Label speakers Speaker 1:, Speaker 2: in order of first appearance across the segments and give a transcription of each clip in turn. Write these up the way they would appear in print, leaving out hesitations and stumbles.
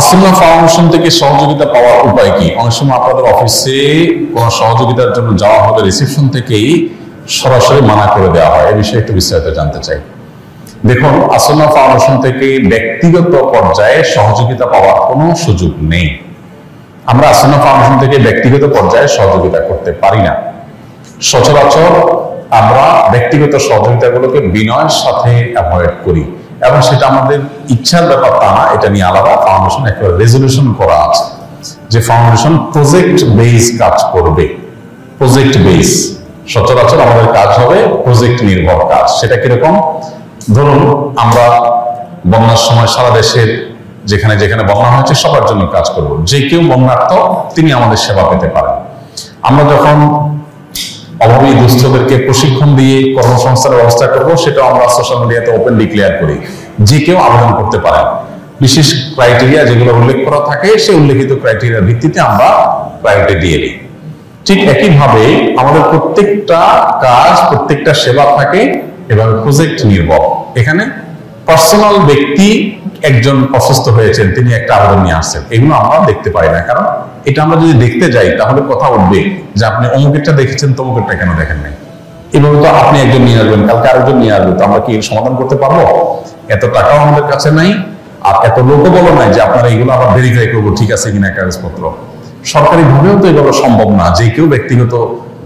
Speaker 1: As-Sunnah foundation থেকে সহযোগিতা পাওয়ার উপায় কি? অনেক সময় আপনাদের অফিসে কোনো সহযোগিতার জন্য যাওয়া হলে রিসেপশন থেকেই সরাসরি মানা করে দেওয়া হয়, এই বিষয়ে একটু বিস্তারিত জানতে চাই। দেখুন, আসুন্নাহ ফাউন্ডেশন থেকে ব্যক্তিগত পর্যায়ে সহযোগিতা পাওয়ার কোনো সুযোগ নেই। আমরা আসুন্নাহ ফাউন্ডেশন থেকে ব্যক্তিগত পর্যায়ে সহযোগিতা করতে পারি না। সচরাচর আমরা ব্যক্তিগত সহযোগিতাগুলোকে বিনয়ের সাথে অ্যাভয়েড করি, এবং সেটা আমাদের ইচ্ছার ব্যাপার তা না। এটা নিয়ে আলাদা ফাউন্ডেশন একটা রেজলিউশন করা আছে যে ফাউন্ডেশন প্রজেক্ট বেস কাজ করবে। প্রজেক্ট বেস, সচরাচর আমাদের কাজ হবে প্রজেক্ট নির্ভর কাজ। সেটা কিরকম? ধরুন, আমরা বন্যার সময় সারা দেশের যেখানে যেখানে বন্যা হয়েছে সবার জন্য কাজ করব। যে কেউ বন্যার্থ তিনি আমাদের সেবা পেতে পারেন। আমরা যখন অভাবী দুস্থদেরকে প্রশিক্ষণ দিয়ে কর্মসংস্থানের ব্যবস্থা করবো, সেটাও আমরা সোশ্যাল মিডিয়াতে ওপেন ডিক্লেয়ার করি, যে কেউ আবেদন করতে পারেন। বিশেষ ক্রাইটেরিয়া যেগুলো উল্লেখ করা থাকে, সেই উল্লেখিত ক্রাইটেরিয়ার ভিত্তিতে আমরা প্রায়োরিটি দিয়ে দিই। ঠিক একইভাবে আমাদের প্রত্যেকটা কাজ, প্রত্যেকটা সেবা থাকে এভাবে প্রজেক্ট নির্ভর। এখানে পার্সোনাল ব্যক্তি একজন অসুস্থ হয়েছেন, তিনি একটা আবেদন নিয়ে আসছেন, এগুলো আমরা দেখতে পাই না। কারণ এটা আমরা যদি দেখতে যাই তাহলে কথা উঠবে যে আপনি অমুকেরটা দেখেছেন, তমুকেরটা কেন দেখেন নাই। এভাবে তো আপনি একজন নিয়ে আসবেন, কালকে আরেকজন নিয়ে আসবে, তো আমরা কি সমাধান করতে পারবো? এত টাকাও আমাদের কাছে নাই, আর এত লোকও বলো নাই যে আপনারা এগুলো আবার ভেরিফাই করবো ঠিক আছে কিনা কাগজপত্র। সরকারি ভাবেও তো এগুলো সম্ভব না যে কেউ ব্যক্তিগত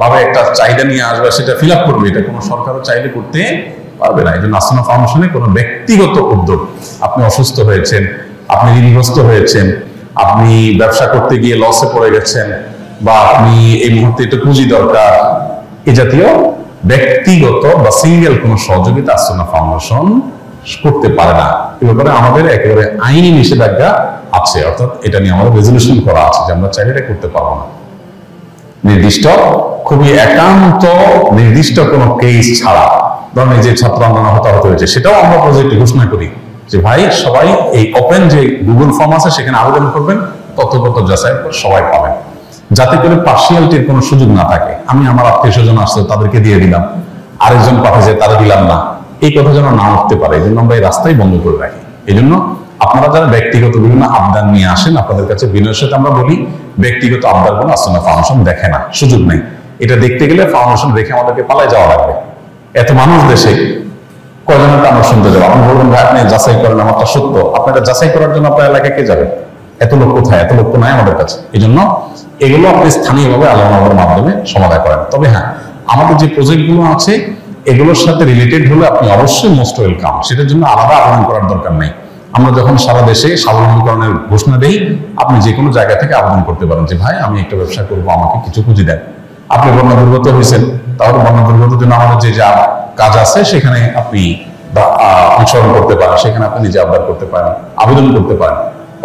Speaker 1: ভাবে একটা চাহিদা নিয়ে আসবে, সেটা ফিল আপ করবে, এটা কোনো সরকারও চাইলে করতে পারবে না। এই জন্য আসুন্নাহ ফাউন্ডেশনে কোনো ব্যক্তিগত উদ্যোগ, আপনি অসুস্থ হয়েছেন, আপনি ঋণগ্রস্ত হয়েছেন, আপনি ব্যবসা করতে গিয়ে লসে পড়ে গেছেন, বা আপনি এই মুহূর্তে একটু পুঁজি দরকার, এ জাতীয় ব্যক্তিগত বা সিঙ্গেল কোনো সহযোগিতা আসুন্নাহ ফাউন্ডেশন করতে পারে না। এ ব্যাপারে আমাদের একেবারে আইনি নিষেধাজ্ঞা আছে, অর্থাৎ এটা নিয়ে আমাদের রেজলিউশন করা আছে যে আমরা চাইলে এটা করতে পারবো না। নির্দিষ্ট, খুবই একান্ত নির্দিষ্ট কোনো কেস ছাড়া, ধরেন যে ছাত্র আন্দোলন হতাহত হয়েছে, সেটাও আমরা প্রজেক্টে ঘোষণা করি যে ভাই সবাই এই ওপেন যে গুগল ফর্ম আছে সেখানে আবেদন করবেন, তথ্যপত্র যাচাই করে সবাই পাবেন, যাতে করে পার্সিয়ালিটির কোনো সুযোগ না থাকে। আমি আমার আত্মীয় স্বজন আসছে তাদেরকে দিয়ে দিলাম, আরেকজন পাঠিয়েছে তারা দিলাম না, এই কথা যেন না উঠতে পারে। এই জন্য আমরা এই রাস্তায় বন্ধ করে রাখি। এই জন্য আপনারা যারা ব্যক্তিগত বিভিন্ন আবদার নিয়ে আসেন, আপনাদের কাছে বিনয়ের সাথে আমরা বলি, ব্যক্তিগত আবদার কোনো আসুন্নাহ ফাউন্ডেশন দেখে না, সুযোগ নেই। এটা দেখতে গেলে ফাউন্ডেশন রেখে আমাদেরকে পালায় যাওয়া লাগবে। এত মানুষ দেশে, কয়জনকে আমরা শুনতে যাবো? আপনি বলবেন ভাই আপনি যাচাই করেন, আমারটা সত্য। আপনারা যাচাই করার জন্য আপনার এলাকায় কে যাবে? এত লোক কোথায়? এত লোক তো নাই আমাদের কাছে। এই জন্য এগুলো আপনি স্থানীয়ভাবে আলোচনার মাধ্যমে সমাধান করেন। তবে হ্যাঁ, আমাদের যে প্রজেক্টগুলো আছে এগুলোর সাথে রিলেটেড হলে আপনি অবশ্যই মোস্ট ওয়েলকাম। সেটার জন্য আলাদা আবেদন করার দরকার নেই। আমরা যখন সারা দেশে স্বাবলম্বীকরণের ঘোষণা দেই, আপনি যে কোনো জায়গা থেকে আবেদন করতে পারেন যে ভাই আমি একটা ব্যবসা করবো, আমাকে কিছু পুঁজি দেন। আপনি বন্যা দুর্গত হয়েছেন, তাহলে বন্যা দুর্গতের জন্য আমাদের যে যা কাজ আছে সেখানে আপনি অংশগ্রহণ করতে পারেন, সেখানে আপনি নিজে আবেদন করতে পারেন, আবেদন করতে পারেন,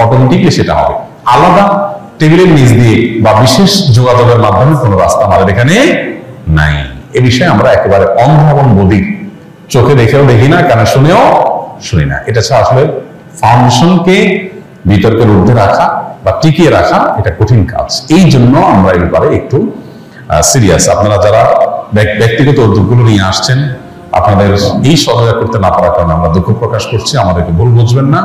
Speaker 1: অটোমেটিকলি সেটা হবে। আলাদা টেবিলের নিচ দিয়ে বা বিশেষ যোগাযোগের মাধ্যমে কোনো রাস্তা আমাদের এখানে নাই। এ বিষয়ে আমরা একেবারে অন্ধ এবং বধির, চোখে দেখেও দেখি না, কানে শুনেও শুনি না। এটা ছাড়া আসলে ফাউন্ডেশনকে বিতর্কের ঊর্ধ্বে রাখা বা টিকিয়ে রাখা এটা কঠিন কাজ। এই জন্য আমরা এই ব্যাপারে একটু সিরিয়াস। আপনারা যারা ব্যক্তিগত উদ্যোগগুলো নিয়ে আসছেন, আপনাদের এই সহযোগিতা করতে না পারার কারণে আমরা দুঃখ প্রকাশ করছি। আমাদেরকে ভুল বুঝবেন না,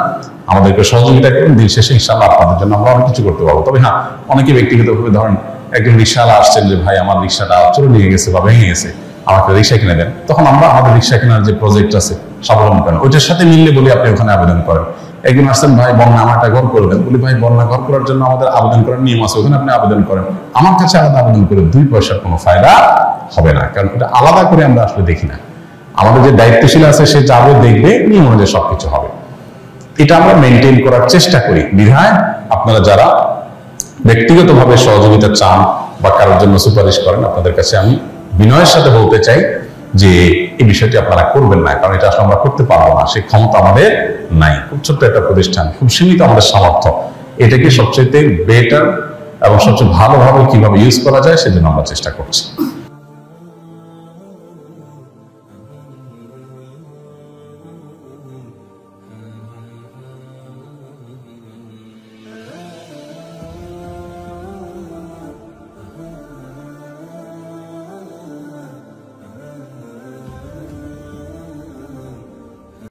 Speaker 1: আমাদেরকে সহযোগিতা করুন। দিন শেষে ইনশাআল্লাহ আপনাদের জন্য আমরা অনেক কিছু করতে পারবো। তবে হ্যাঁ, অনেকে ব্যক্তিগতভাবে ধরেন একজন রিক্সাওয়ালা আসছেন যে ভাই আমার রিক্সাটা চলে নিয়ে গেছে বা ভেঙে গেছে, আমাকে রিক্সা কিনে দেন। তখন আমরা আমাদের রিক্সা কেনার যে প্রজেক্ট আছে স্বাবলম্বন, ওইটার সাথে মিললে বলি আপনি ওখানে আবেদন করেন। একদিন আসছেন ভাই বন্যা আমার একটা ঘর করে দেন, বলি ভাই বন্যা ঘর করার জন্য আমাদের আবেদন করার নিয়ম আছে, ওখানে আপনি আবেদন করেন। আমার কাছে আলাদা আবেদন করে 2 পয়সার কোনো ফায়দা হবে না, কারণ এটা আলাদা করে আমরা আসলে দেখি না। আমাদের যে দায়িত্বশীল আছে সে যাবে, দেখবে, নিয়ম অনুযায়ী সবকিছু হবে। এটা আমরা মেনটেন করার চেষ্টা করি। বিধায় আপনারা যারা ব্যক্তিগতভাবে সহযোগিতা চান বা কারোর জন্য সুপারিশ করেন, আপনাদের কাছে আমি বিনয়ের সাথে বলতে চাই যে এই বিষয়টি আপনারা করবেন না, কারণ এটা আসলে আমরা করতে পারবো না, সেই ক্ষমতা আমাদের নাই। খুব ছোট্ট একটা প্রতিষ্ঠান, খুব সীমিত আমাদের সামর্থ্য। এটাকে সবচেয়ে বেটার এবং সবচেয়ে ভালোভাবে কিভাবে ইউজ করা যায় সেজন্য আমরা চেষ্টা করছি।